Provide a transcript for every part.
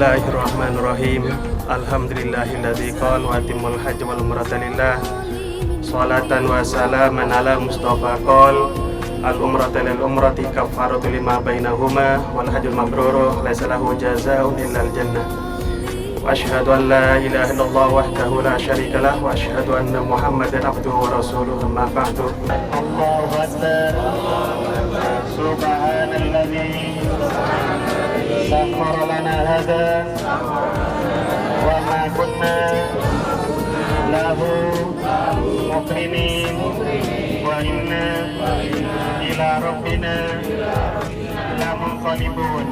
Bismillahirrahmanirrahim. Alhamdulillahilladzi qala wa atimul hajj wal umrata lillah. Sholatan wa salaman ala Mustafa qol. Al umrata lil umrati kafaratu lima bainahuma wal hajjul mabrur laisa lahu jazaa'un illal jannah. Wa asyhadu an la ilaha illallah wahdahu la syarika lah wa asyhadu anna Muhammadan abduhu wa rasuluhu amma ba'du. Allahu akbar. Subhanalladzi سخر لنا هذا وما كنا له مقرنين وإنا إلى ربنا لمنقلبون.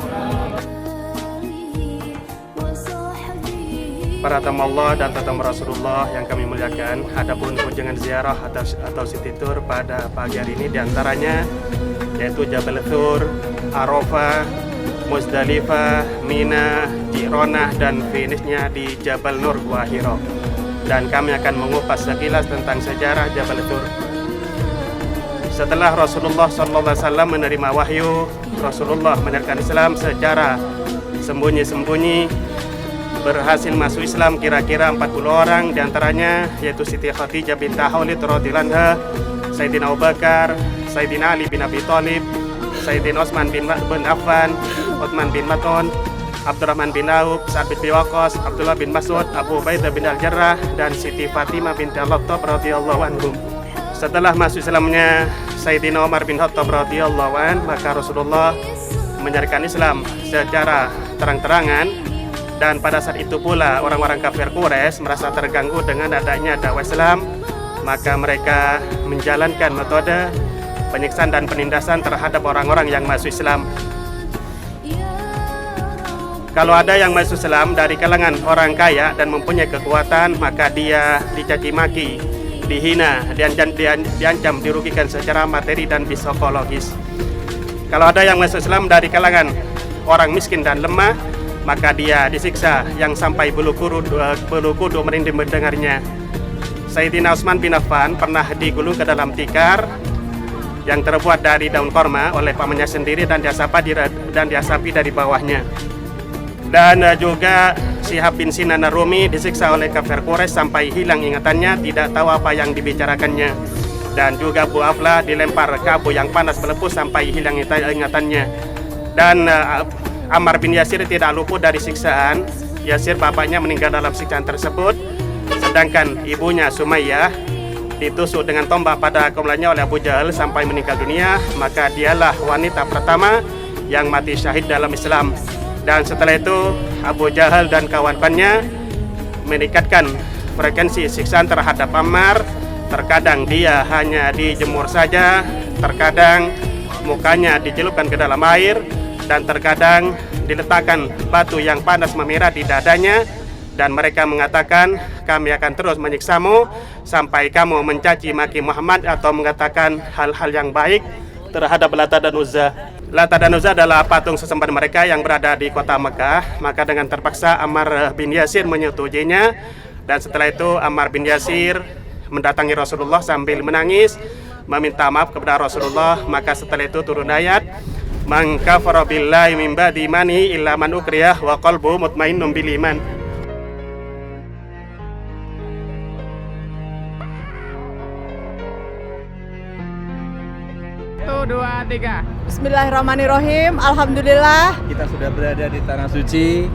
Para tamu Allah dan tamu Rasulullah yang kami muliakan, adapun kunjungan ziarah atau city tour pada pagi hari ini diantaranya yaitu Jabal Thur, Arafah, Muzdalifah, Mina, Ji'ronah, dan finishnya di Jabal Nur Gua Hiro. Dan kami akan mengupas sekilas tentang sejarah Jabal Thur. Setelah Rasulullah SAW menerima wahyu, Rasulullah menerima Islam secara sembunyi-sembunyi, berhasil masuk Islam kira-kira 40 orang, diantaranya yaitu Siti Khadijah bintah Khuwailid radhiyallahu anha, Sayyidina Abu Bakar, Sayyidina Ali bin Abi Thalib, Sayyidina Utsman bin Affan, Utsman bin Maz'un, Abdurrahman bin Auf, Sa'ad bin Abi Waqqas, Abdullah bin Mas'ud, Abu Ubaidah bin Al-Jarrah, dan Siti Fatimah binti Al-Khattab radhiyallahu anhum. Setelah masuk Islamnya Sayyidina Umar bin Khattab radhiyallahu anhu, maka Rasulullah menyebarkan Islam secara terang-terangan, dan pada saat itu pula orang-orang kafir Quraisy merasa terganggu dengan adanya dakwah Islam, maka mereka menjalankan metode penyiksaan dan penindasan terhadap orang-orang yang masuk Islam. Kalau ada yang masuk Islam dari kalangan orang kaya dan mempunyai kekuatan, maka dia dicaci maki, dihina, diancam, dirugikan secara materi dan psikologis. Kalau ada yang masuk Islam dari kalangan orang miskin dan lemah, maka dia disiksa yang sampai bulu kuduk merinding mendengarnya. Sayyidina Utsman bin Affan pernah digulung ke dalam tikar yang terbuat dari daun korma oleh pamannya sendiri dan diasapi dari bawahnya. Dan juga Syihab bin Sinan Ar-Rumi disiksa oleh kafir Quraisy sampai hilang ingatannya, tidak tahu apa yang dibicarakannya. Dan juga Abu Aflah dilempar ke abu yang panas melepuh sampai hilang ingatannya. Dan Ammar bin Yasir tidak luput dari siksaan. Yasir bapaknya meninggal dalam siksaan tersebut, sedangkan ibunya Sumayyah ditusuk dengan tombak pada kepalanya oleh Abu Jahal sampai meninggal dunia. Maka dialah wanita pertama yang mati syahid dalam Islam. Dan setelah itu Abu Jahal dan kawan-kawannya meningkatkan frekuensi siksaan terhadap Ammar. Terkadang dia hanya dijemur saja, terkadang mukanya dicelupkan ke dalam air, dan terkadang diletakkan batu yang panas memerah di dadanya. Dan mereka mengatakan, kami akan terus menyiksamu sampai kamu mencaci maki Muhammad atau mengatakan hal-hal yang baik terhadap Lata dan Uzza. Lata dan Uzza adalah patung sesembahan mereka yang berada di kota Mekah. Maka dengan terpaksa Ammar bin Yasir menyetujuinya. Dan setelah itu Ammar bin Yasir mendatangi Rasulullah sambil menangis, meminta maaf kepada Rasulullah. Maka setelah itu turun ayat, man kafara billahi min ba'di imanihi illa man ukriyah wa qalbuhu mutmainnun bil iman. 1, 2, 3. Bismillahirrahmanirrahim. Alhamdulillah Kita sudah berada di Tanah Suci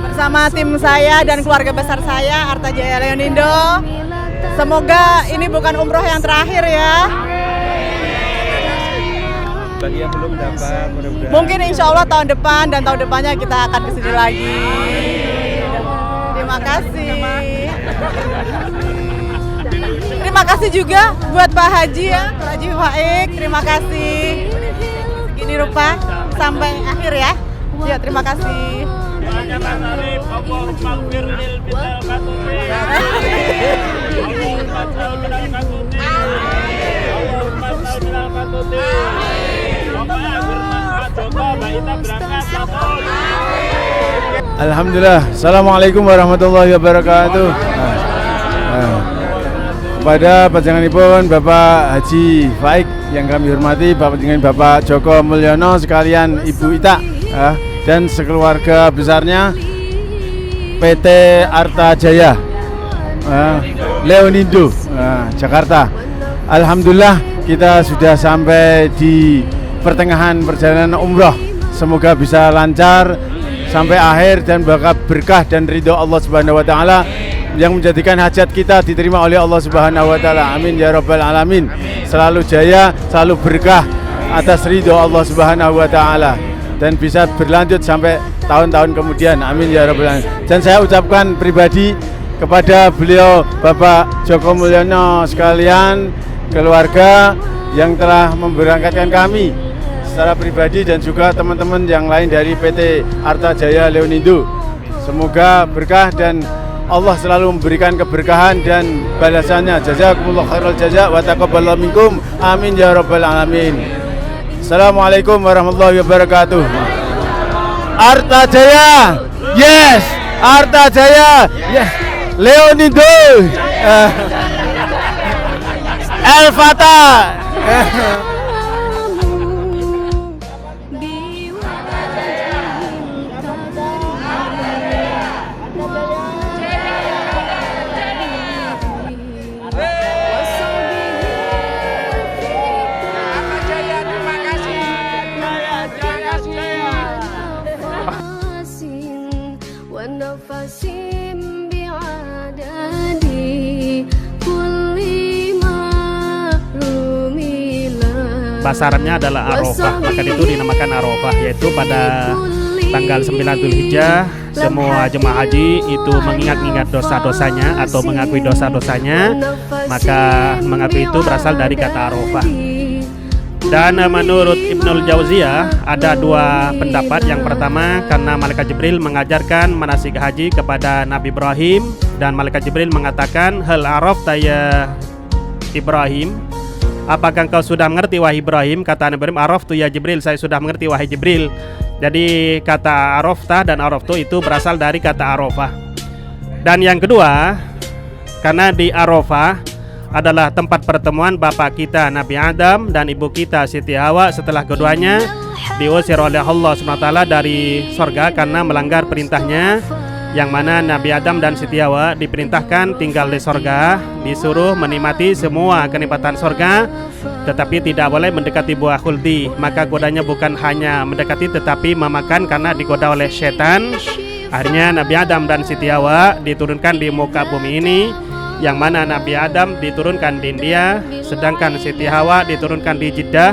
bersama tim saya dan keluarga besar saya, Arta Jaya Leonindo. Semoga ini bukan umroh yang terakhir ya. bagi yang belum dapat, mudah-mudahan Mungkin insya Allah tahun depan dan tahun depannya kita akan kesini lagi. Terima kasih. Terima kasih juga buat Pak Haji ya, Pak Haji Faik. Terima kasih. Segini rupa sampai akhir ya. Ya, terima kasih. Alhamdulillah. Assalamualaikum warahmatullahi wabarakatuh. Kepada panjenenganipun Bapak Haji Faik yang kami hormati, Bapak Joko Mulyono sekalian Ibu Ita dan sekeluarga besarnya, PT Arta Jaya Leonindo Jakarta. Alhamdulillah kita sudah sampai di pertengahan perjalanan umroh. Semoga bisa lancar sampai akhir dan bakal berkah dan ridho Allah Subhanahu wa taala yang menjadikan hajat kita diterima oleh Allah Subhanahu wa taala. Amin ya rabbal alamin. Selalu jaya, selalu berkah atas ridho Allah Subhanahu wa taala dan bisa berlanjut sampai tahun-tahun kemudian. Amin ya rabbal alamin. Dan saya ucapkan pribadi kepada beliau Bapak Joko Mulyono sekalian, keluarga yang telah memberangkatkan kami secara pribadi dan juga teman-teman yang lain dari PT Arta Jaya Leonindo. Semoga berkah dan Allah selalu memberikan keberkahan dan balasannya. Jazakumullah khairal jaza wa taqabbalallahu minkum. Amin ya rabbal alamin. Assalamualaikum warahmatullahi wabarakatuh. Arta Jaya. Yes. Arta Jaya. Yes. Leonindo. El Fatah. Bahasa Arabnya adalah Arafah, maka itu dinamakan Arafah, yaitu pada tanggal 9 Dzulhijjah semua jemaah haji itu mengingat-ingat dosa-dosanya atau mengakui dosa-dosanya, maka mengakui itu berasal dari kata Arafah. Dan menurut Ibnul Jauziyah ada dua pendapat. Yang pertama, karena malaikat Jibril mengajarkan manasik haji kepada Nabi Ibrahim, dan malaikat Jibril mengatakan, hal arafta ya Ibrahim, apakah engkau sudah mengerti wahai Ibrahim? Kata Nabi Ibrahim, araftu ya Jibril, saya sudah mengerti wahai Jibril. Jadi kata arafta dan araftu itu berasal dari kata arafah. Dan yang kedua, karena di Arafah adalah tempat pertemuan bapak kita Nabi Adam dan ibu kita Siti Hawa setelah keduanya diusir oleh Allah SWT dari sorga karena melanggar perintahnya, yang mana Nabi Adam dan Siti Hawa diperintahkan tinggal di sorga, disuruh menikmati semua kenikmatan sorga, tetapi tidak boleh mendekati buah khuldi. Maka godanya bukan hanya mendekati tetapi memakan karena digoda oleh setan. Akhirnya Nabi Adam dan Siti Hawa diturunkan di muka bumi ini, yang mana Nabi Adam diturunkan di India, sedangkan Siti Hawa diturunkan di Jeddah.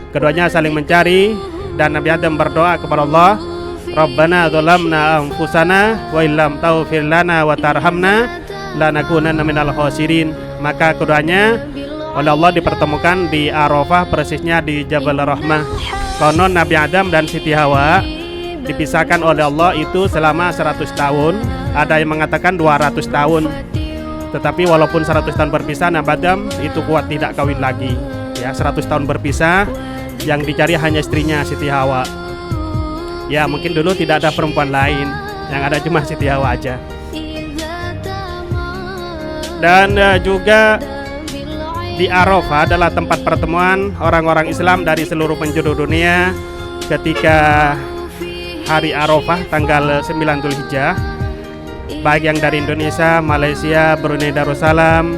Keduanya saling mencari dan Nabi Adam berdoa kepada Allah, Rabbana dzalamna anfusana wa illam taghfir lana wa tarhamna lanakunanna minal khasirin. Maka keduanya oleh Allah dipertemukan di Arafah, persisnya di Jabal Rahmah. Konon Nabi Adam dan Siti Hawa dipisahkan oleh Allah itu selama 100 tahun, ada yang mengatakan 200 tahun. Tetapi walaupun 100 tahun berpisah, Nabi Adam itu kuat tidak kawin lagi. Ya, 100 tahun berpisah, yang dicari hanya istrinya Siti Hawa. Ya, mungkin dulu tidak ada perempuan lain, yang ada cuma Siti Hawa aja. Dan juga di Arafah adalah tempat pertemuan orang-orang Islam dari seluruh penjuru dunia ketika hari Arafah tanggal 9 Dzulhijjah, baik yang dari Indonesia, Malaysia, Brunei Darussalam,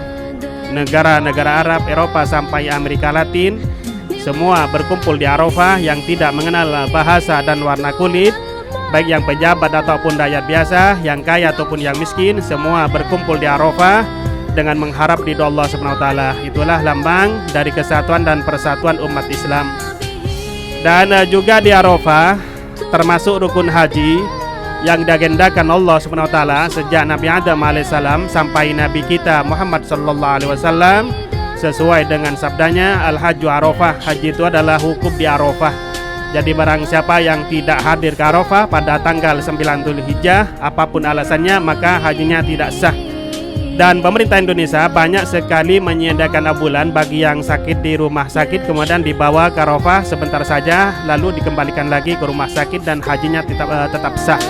negara-negara Arab, Eropa sampai Amerika Latin, semua berkumpul di Arafah. Yang tidak mengenal bahasa dan warna kulit, baik yang pejabat ataupun rakyat biasa, yang kaya ataupun yang miskin, semua berkumpul di Arafah dengan mengharap ridho Allah Subhanahu wa taala. Itulah lambang dari kesatuan dan persatuan umat Islam. Dan juga di Arafah termasuk rukun haji yang diagendakan Allah Subhanahu wa taala sejak Nabi Adam alaihissalam sampai Nabi kita Muhammad sallallahu alaihi wasallam, sesuai dengan sabdanya, al-hajju Arafah, haji itu adalah wukuf di Arafah. Jadi barang siapa yang tidak hadir ke Arafah pada tanggal 9 Dzulhijjah, apapun alasannya, maka hajinya tidak sah. Dan pemerintah Indonesia banyak sekali menyediakan ambulan bagi yang sakit di rumah sakit, kemudian dibawa ke Arafah sebentar saja, lalu dikembalikan lagi ke rumah sakit dan hajinya tetap sah.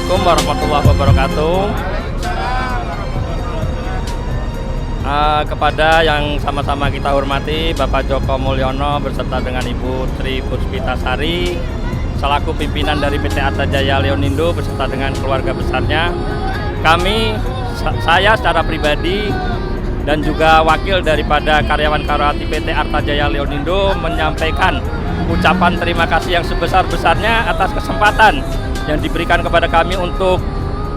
Assalamualaikum warahmatullahi wabarakatuh. Kepada yang sama-sama kita hormati, Bapak Joko Mulyono beserta dengan Ibu Tri Puspitasari selaku pimpinan dari PT Arta Jaya Leonindo beserta dengan keluarga besarnya, saya secara pribadi dan juga wakil daripada karyawan-karyawati PT Arta Jaya Leonindo menyampaikan ucapan terima kasih yang sebesar-besarnya atas kesempatan yang diberikan kepada kami untuk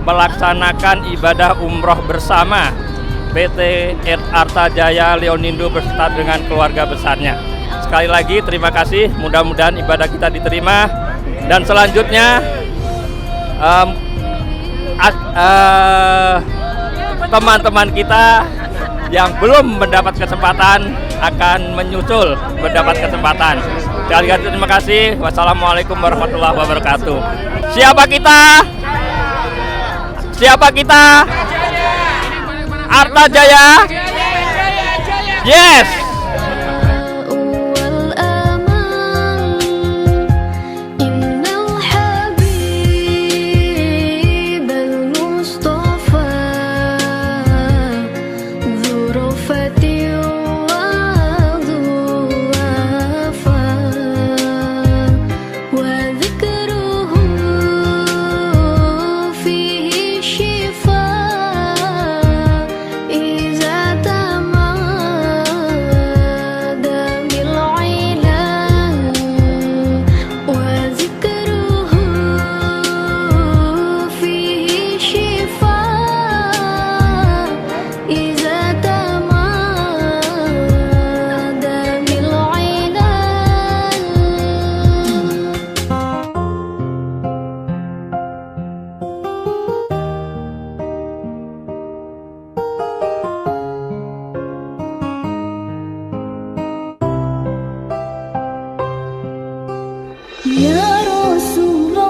melaksanakan ibadah umroh bersama PT Arta Jaya Leonindo beserta dengan keluarga besarnya. Sekali lagi terima kasih, mudah-mudahan ibadah kita diterima. Dan selanjutnya teman-teman kita yang belum mendapat kesempatan akan menyusul mendapat kesempatan. Sekali lagi terima kasih. Wassalamualaikum warahmatullahi wabarakatuh. Siapa kita? Siapa kita? Arta Jaya. Yes. Ya Rasulullah,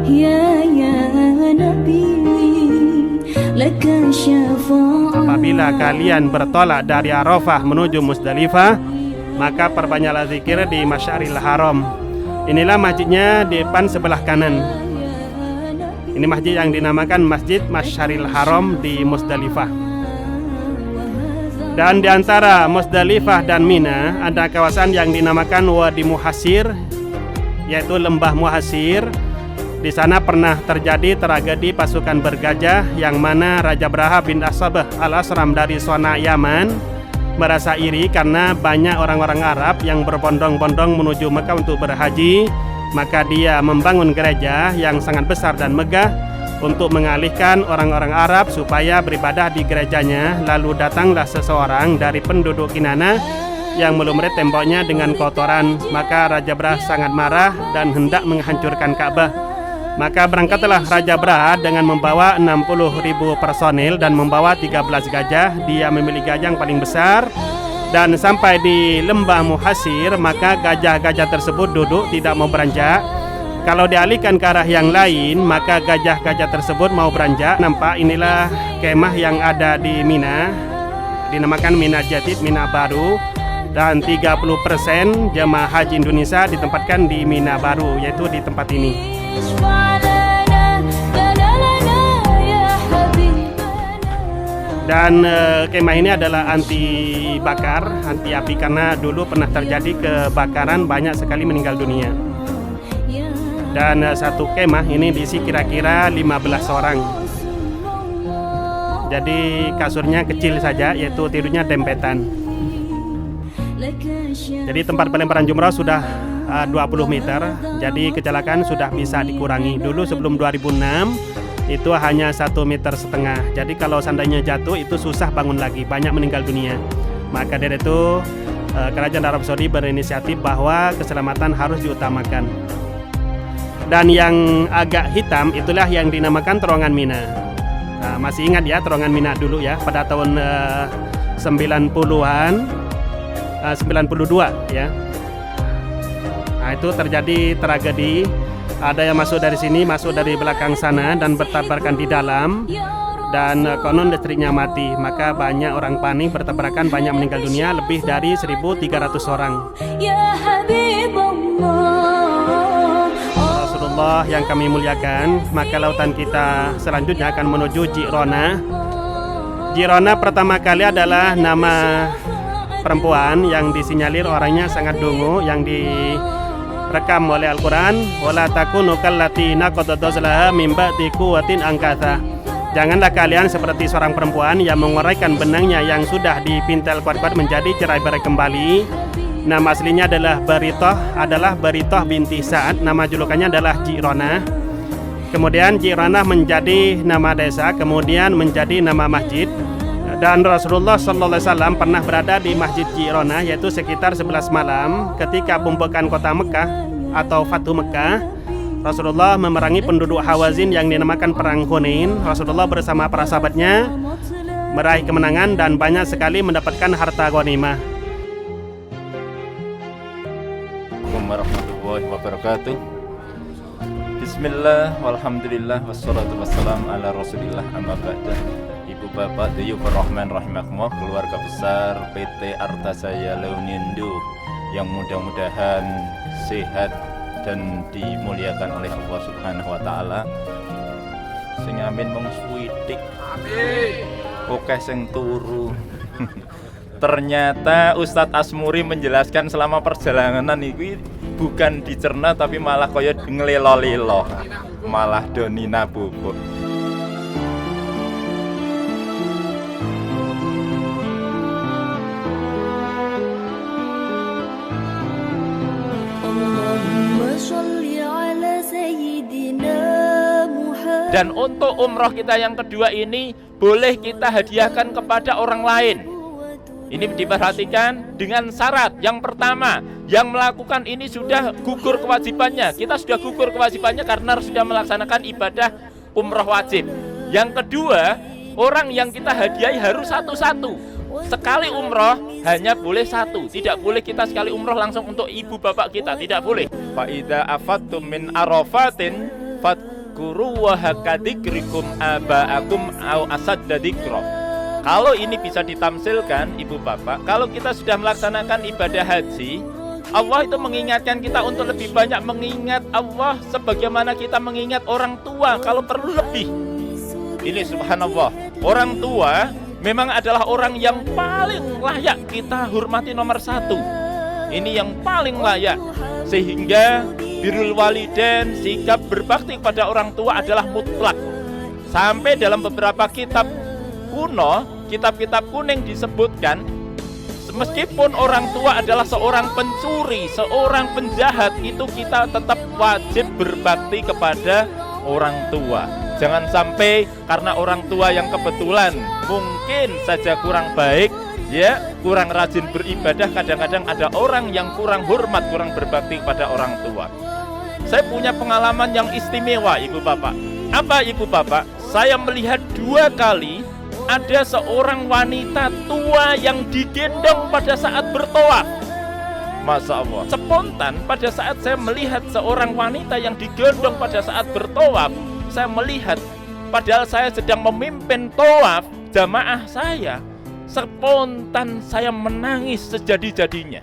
ya Nabi, laka syafa'ah. Apabila kalian bertolak dari Arafah menuju Musdalifah, maka perbanyaklah zikir di Masyaril Haram. Inilah masjidnya di depan sebelah kanan. Ini masjid yang dinamakan Masjid Masyaril Haram di Musdalifah. Dan di antara Musdalifah dan Mina ada kawasan yang dinamakan Wadi Muhasir, yaitu Lembah Muhasir. Di sana pernah terjadi tragedi pasukan bergajah yang mana Raja Braha bin Asabah al-Asram dari Sona Yaman merasa iri karena banyak orang-orang Arab yang berbondong-bondong menuju Mekah untuk berhaji. Maka dia membangun gereja yang sangat besar dan megah untuk mengalihkan orang-orang Arab supaya beribadah di gerejanya. Lalu datanglah seseorang dari penduduk Kinana yang melumuri temboknya dengan kotoran. Maka Raja Braha sangat marah dan hendak menghancurkan Ka'bah. Maka berangkatlah Raja Braha dengan membawa 60.000 personil dan membawa 13 gajah. Dia memilih gajah yang paling besar. Dan sampai di Lembah Muhasir, maka gajah-gajah tersebut duduk tidak mau beranjak. Kalau dialihkan ke arah yang lain, maka gajah-gajah tersebut mau beranjak. Nampak inilah kemah yang ada di Mina, dinamakan Mina Jadid, Mina Baru. Dan 30% jemaah haji Indonesia ditempatkan di Mina Baru, yaitu di tempat ini. Dan kemah ini adalah anti bakar, anti api, karena dulu pernah terjadi kebakaran, banyak sekali meninggal dunia. Dan satu kemah ini diisi kira-kira 15 orang. Jadi kasurnya kecil saja, yaitu tidurnya dempetan. Jadi tempat pelemparan jumrah sudah 20 meter. Jadi kecelakaan sudah bisa dikurangi. Dulu sebelum 2006 itu hanya 1,5 meter. Jadi kalau seandainya jatuh itu susah bangun lagi, banyak meninggal dunia. Maka dari itu Kerajaan Arab Saudi berinisiatif bahwa keselamatan harus diutamakan. Dan yang agak hitam itulah yang dinamakan terowongan Mina. Nah, masih ingat ya terowongan Mina dulu ya, pada tahun 90-an 92 ya. Nah, itu terjadi tragedi. Ada yang masuk dari sini, masuk dari belakang sana dan bertabrakan di dalam. Dan konon listriknya mati. Maka banyak orang panik, bertabrakan, banyak meninggal dunia, lebih dari 1.300 orang. Allah yang kami muliakan, maka lautan kita selanjutnya akan menuju Jirona. Jirona pertama kali adalah nama perempuan yang disinyalir orangnya sangat dungu, yang direkam oleh Al-Quran. Wala takunu kallati naqadat ghazlaha min ba'di quwwatin angkatha. Janganlah kalian seperti seorang perempuan yang menguraikan benangnya yang sudah dipintal kuat-kuat menjadi cerai-berai kembali. Nama aslinya adalah Baritoh binti Sa'ad. Nama julukannya adalah Jirona. Kemudian Jirona menjadi nama desa, kemudian menjadi nama masjid. Dan Rasulullah SAW pernah berada di Masjid Jirona, yaitu sekitar 11 malam ketika pembukaan kota Mekah atau Fathu Mekah. Rasulullah memerangi penduduk Hawazin yang dinamakan Perang Hunain. Rasulullah bersama para sahabatnya meraih kemenangan dan banyak sekali mendapatkan harta ghanimah. Assalamualaikum warahmatullahi wabarakatuh. Bismillah, walhamdulillah, wassalatu wassalamu ala rasulillah, amma ba'da. Ibu bapak, Dayufur Rahman rahimakumullah, keluarga besar PT Artajaya Leonindo yang mudah-mudahan sehat dan dimuliakan oleh Allah Subhanahu wa taala. Sing amin mung swidik. Amin. Oke sing turu. Ternyata Ustadz Asmuri menjelaskan selama perjalanan ini bukan dicerna tapi malah kaya ngelelo-lelo. Malah donina bubuk. Dan untuk umroh kita yang kedua ini boleh kita hadiahkan kepada orang lain. Ini diperhatikan dengan syarat. Yang pertama, yang melakukan ini sudah gugur kewajibannya. Kita sudah gugur kewajibannya karena sudah melaksanakan ibadah umroh wajib. Yang kedua, orang yang kita hadiahi harus satu-satu. Sekali umroh hanya boleh satu. Tidak boleh kita sekali umroh langsung untuk ibu bapak kita. Tidak boleh. Fa idza afattum min arafatin fadhkuru wa hakadzikrikum aba'akum au asadda dzikra. Kalau ini bisa ditamsilkan ibu bapak, kalau kita sudah melaksanakan ibadah haji, Allah itu mengingatkan kita untuk lebih banyak mengingat Allah sebagaimana kita mengingat orang tua, kalau perlu lebih. Ini subhanallah, orang tua memang adalah orang yang paling layak kita hormati nomor satu. Ini yang paling layak, sehingga birrul walidain, sikap berbakti kepada orang tua adalah mutlak. Sampai dalam beberapa kitab kuno, kitab-kitab kuning disebutkan, meskipun orang tua adalah seorang pencuri, seorang penjahat, itu kita tetap wajib berbakti kepada orang tua. Jangan sampai karena orang tua yang kebetulan mungkin saja kurang baik, ya, kurang rajin beribadah, kadang-kadang ada orang yang kurang hormat, kurang berbakti kepada orang tua. Saya punya pengalaman yang istimewa, ibu bapak. Apa ibu bapak? Saya melihat 2 kali ada seorang wanita tua yang digendong pada saat bertawaf. Masya Allah, spontan pada saat saya melihat seorang wanita yang digendong pada saat bertawaf, saya melihat, padahal saya sedang memimpin tawaf jamaah saya, spontan saya menangis sejadi-jadinya.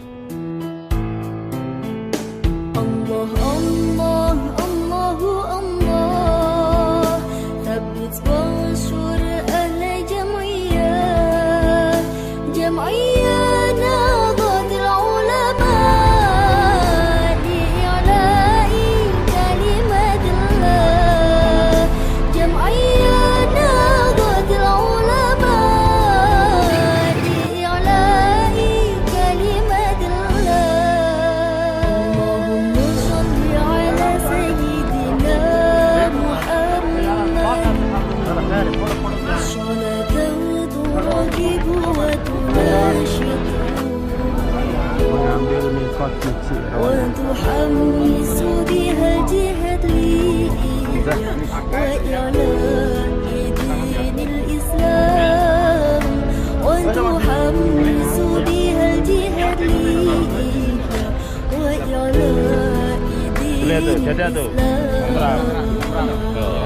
Allah, Allah, Allahu Allah, thabbit wansur ahla jam'iyah, jam'iyah nahdatul ulama, li'ilai kalimatillah, jam'iyah nahdatul ulama, li'ilai kalimatillah. Allahumma shalli ala sayyidina Muhammad, salatan turakibu wa tunashidu wa tuhammisu biha jihadli wa i'la'i dinil Islam, wa tuhammisu biha jihadli wa i'la'i dinil Islam.